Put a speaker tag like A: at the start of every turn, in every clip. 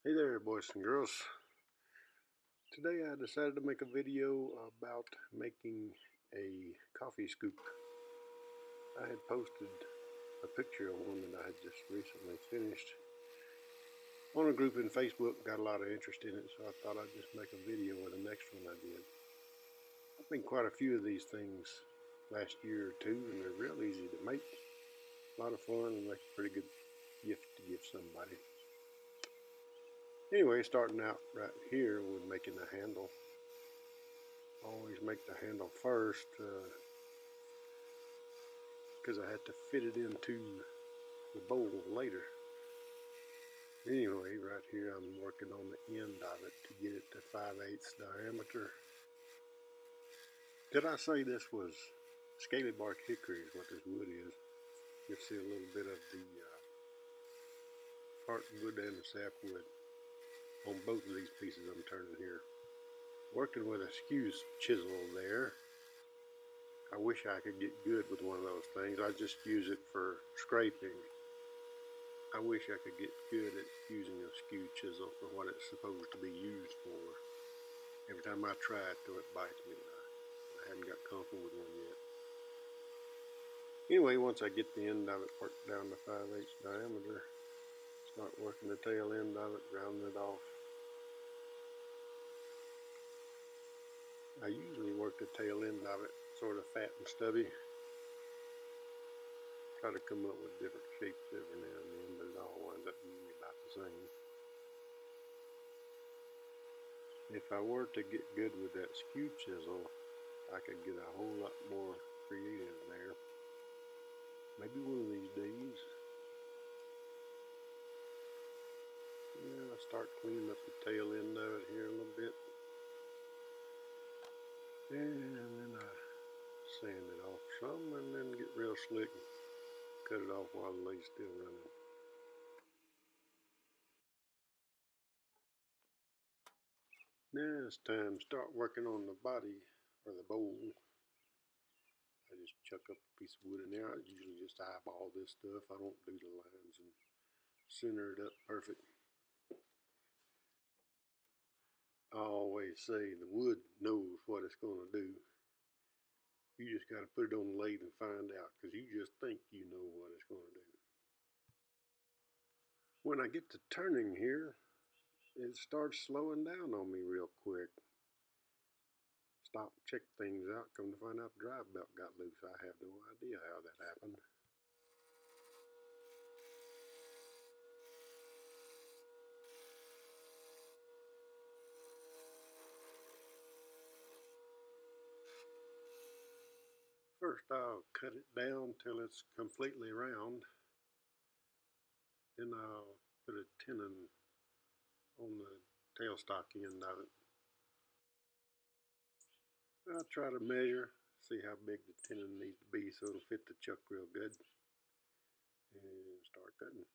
A: Hey there, boys and girls. Today I decided to make a video about making a coffee scoop. I had posted a picture of one that I had just recently finished on a group in Facebook. Got a lot of interest in it, so I thought I'd just make a video of the next one I did. I've made quite a few of these things last year or two, and they're real easy to make. A lot of fun and make a pretty good gift to give somebody. Anyway, starting out right here with making the handle. Always make the handle first because I had to fit it into the bowl later. Anyway, right here I'm working on the end of it to get it to 5/8 diameter. Did I say this was scaly bark hickory is what this wood is? You'll see a little bit of the heartwood and the sapwood on both of these pieces I'm turning here. Working with a skew chisel there. I wish I could get good with one of those things. I just use it for scraping. I wish I could get good at using a skew chisel for what it's supposed to be used for. Every time I try it, though, it bites me. I haven't got comfortable with one yet. Anyway, once I get the end of it worked down to 5/8 diameter, start working the tail end of it, rounding it off. I usually work the tail end of it sort of fat and stubby. Try to come up with different shapes every now and then, but it all winds up usually about the same. If I were to get good with that skew chisel, I could get a whole lot more creative there. Maybe one of these days. Yeah, I'll start cleaning up the tail end of it here a little bit. And then I sand it off some and then get real slick and cut it off while the lace's still running. Now it's time to start working on the body or the bowl. I just chuck up a piece of wood in there. I usually just eyeball this stuff. I don't do the lines and center it up perfect. I always say the wood knows what it's going to do. You just got to put it on the lathe and find out, because you just think you know what it's going to do. When I get to turning here, it starts slowing down on me real quick. Stop and check things out, come to find out the drive belt got loose. I have no idea how that happened. First I'll cut it down till it's completely round. Then I'll put a tenon on the tailstock end of it. I'll try to measure, see how big the tenon needs to be so it'll fit the chuck real good. And start cutting.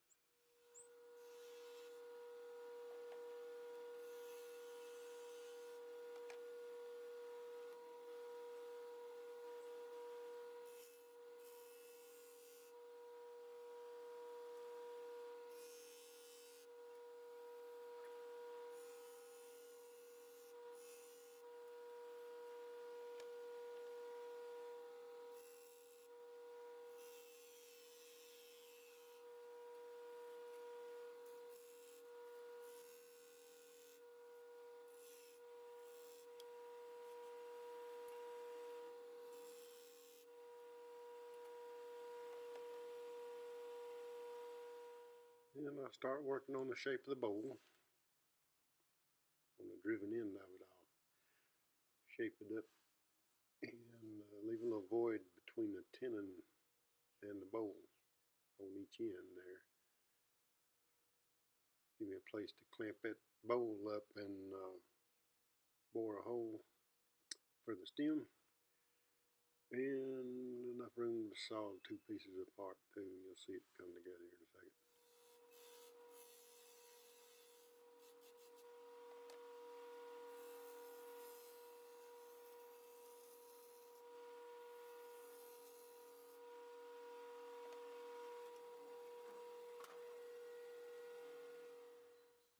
A: Then I'll start working on the shape of the bowl. On the driven end of it, I'll shape it up and leave a little void between the tenon and the bowl on each end there. Give me a place to clamp that bowl up and bore a hole for the stem, and enough room to saw the two pieces apart too. You'll see it come together here in a second.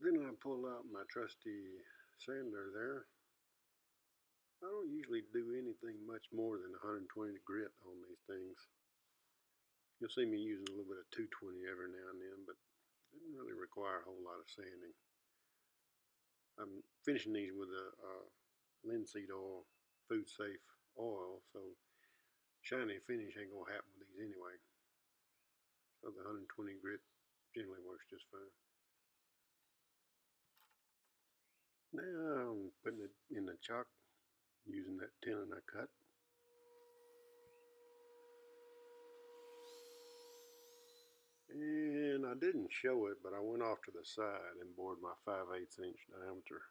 A: Then I'm pull out my trusty sander there. I don't usually do anything much more than 120 grit on these things. You'll see me using a little bit of 220 every now and then, but it didn't really require a whole lot of sanding. I'm finishing these with a linseed oil, food safe oil, so shiny finish ain't gonna happen with these anyway. So the 120 grit generally works just fine. Now I'm putting it in the chalk using that tenon I cut. And I didn't show it, but I went off to the side and bored my 5/8 inch diameter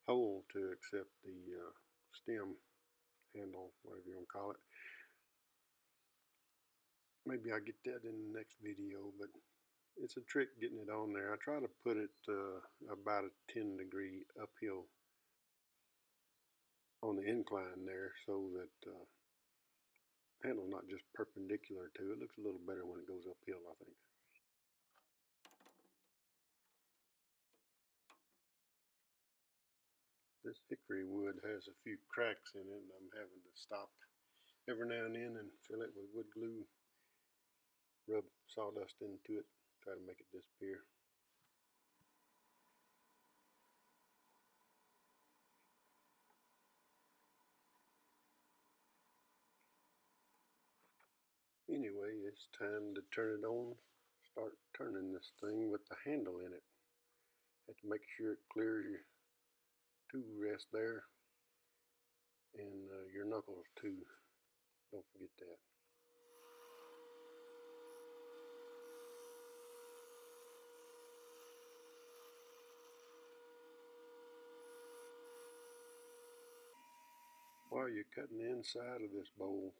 A: hole to accept the stem handle, whatever you want to call it. Maybe I'll get that in the next video, but it's a trick getting it on there. I try to put it about a 10-degree uphill on the incline there so that handle's not just perpendicular to it. It looks a little better when it goes uphill, I think. This hickory wood has a few cracks in it, and I'm having to stop every now and then and fill it with wood glue, rub sawdust into it, try to make it disappear. Anyway, it's time to turn it on. Start turning this thing with the handle in it. Have to make sure it clears your tool rest there and your knuckles too. Don't forget that. While you're cutting the inside of this bowl,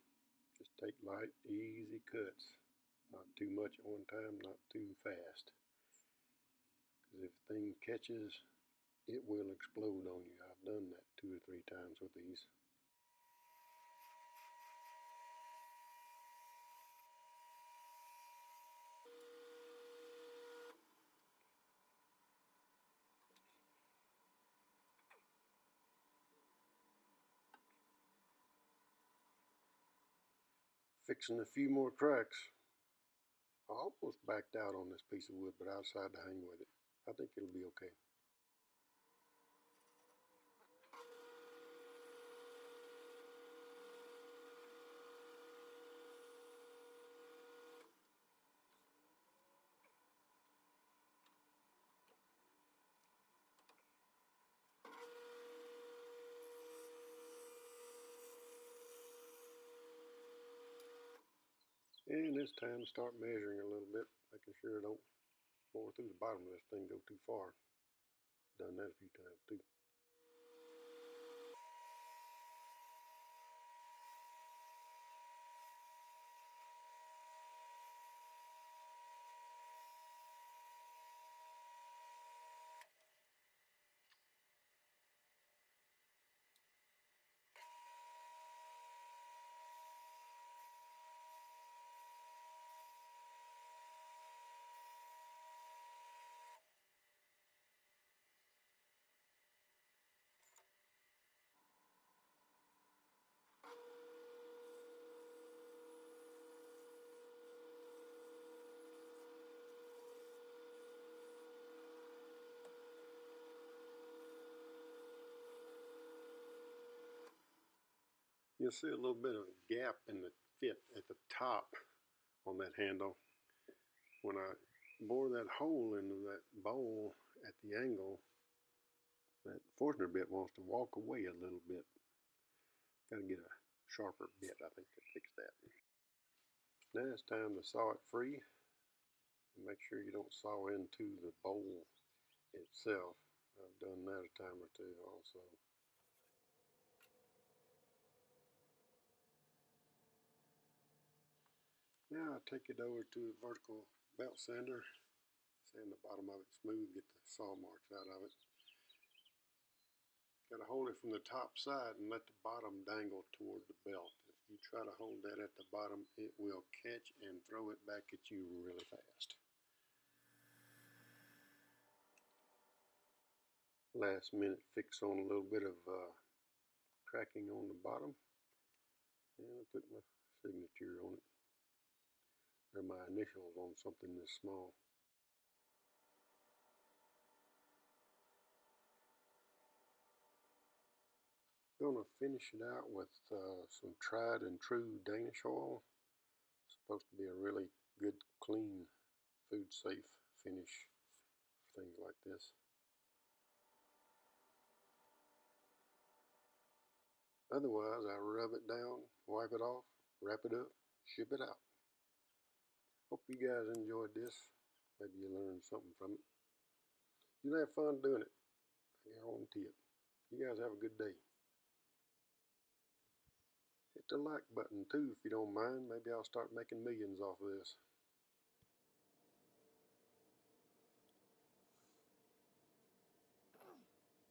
A: just take light, easy cuts. Not too much at one time, not too fast. Because if the thing catches, it will explode on you. I've done that 2 or 3 times with these. Fixing a few more cracks. I almost backed out on this piece of wood, but I decided to hang with it. I think it'll be okay. And it's time to start measuring a little bit, making sure it don't bore through the bottom of this thing, go too far. Done that a few times too. You'll see a little bit of a gap in the fit at the top on that handle. When I bore that hole into that bowl at the angle, that Forstner bit wants to walk away a little bit. Got to get a sharper bit, I think, to fix that. Now it's time to saw it free. Make sure you don't saw into the bowl itself. I've done that a time or two also. Now I take it over to a vertical belt sander, sand the bottom of it smooth, get the saw marks out of it. Got to hold it from the top side and let the bottom dangle toward the belt. If you try to hold that at the bottom, it will catch and throw it back at you really fast. last minute fix on a little bit of cracking on the bottom, and I put my signature on it, or my initials on something this small. Gonna finish it out with some tried and true Danish oil. It's supposed to be a really good, clean, food safe finish for things like this. Otherwise, I rub it down, wipe it off, wrap it up, ship it out. Hope you guys enjoyed this. Maybe you learned something from it. You'll have fun doing it. I guarantee it. You guys have a good day. Hit the like button too if you don't mind. Maybe I'll start making millions off of this.